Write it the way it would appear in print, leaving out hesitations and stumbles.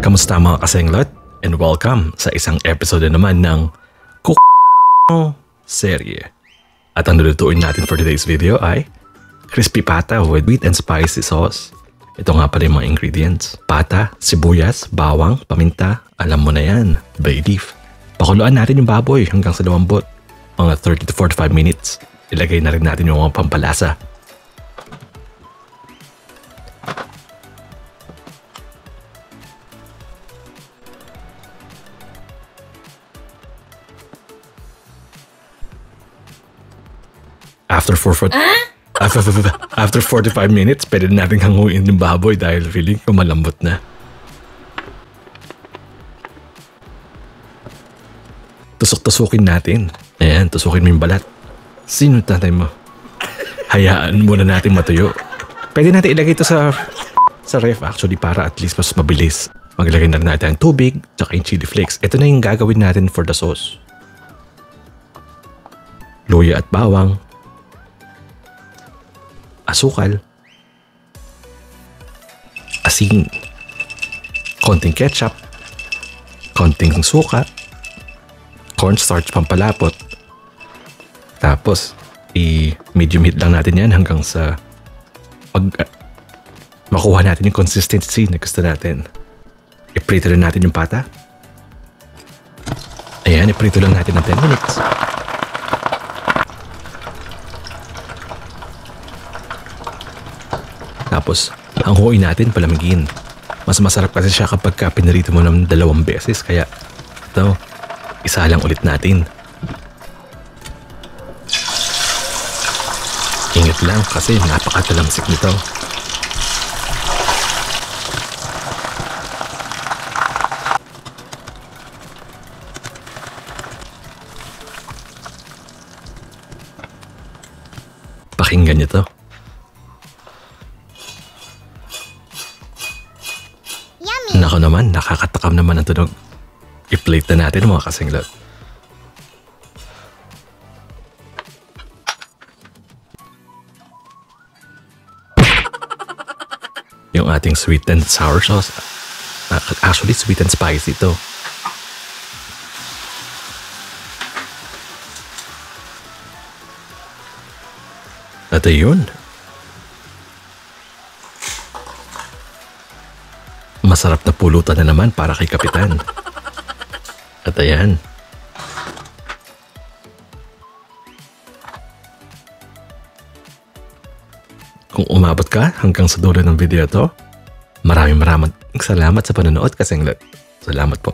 Kamusta mga kasenglot? And welcome sa isang episode naman ng serye. At ang lulutuin natin for today's video ay crispy pata with sweet and spicy sauce. Ito nga pala yung mga ingredients. Pata, sibuyas, bawang, paminta, alam mo na yan, bay leaf. Pakuluan natin yung baboy hanggang sa lumambot. Mga 30 to 45 minutes. Ilagay na rin natin yung mga pampalasa. After 45 minutes, pwede natin hanguin yung baboy dahil feeling ko malambot na. Tusok-tusukin natin. Ayan, tusukin mo yung balat. Sino tatay mo? Hayaan muna natin matuyo. Pwede natin ilagay ito sa ref actually para at least mas mabilis. Maglagay na rin natin ang tubig tsaka yung chili flakes. Ito na yung gagawin natin for the sauce. Luya at bawang. Asukal, asin, konting ketchup, konting suka, cornstarch pampalapot. Tapos, i-medium heat lang natin yan hanggang sa makuha natin yung consistency na gusto natin. I-prito rin natin yung pata. Ayan, i-prito lang natin ng 10 minutes. Tapos, hanguin natin, palamigin. Mas masarap kasi siya kapag pinarito mo ng 2 beses. Kaya, ito, isa lang ulit natin. Ingat lang kasi napakatalamsik nito. Pakinggan niyo to. Nako naman, nakakatakam naman ang tunog. I-plate na natin mga kasenglot. Yung ating sweet and sour sauce. Actually, sweet and spicy ito. At ayun. Masarap na pulutan na naman para kay Kapitan. At ayan. Kung umabot ka hanggang sa dulo ng video to, maraming salamat sa panonood kasenglot. Salamat po.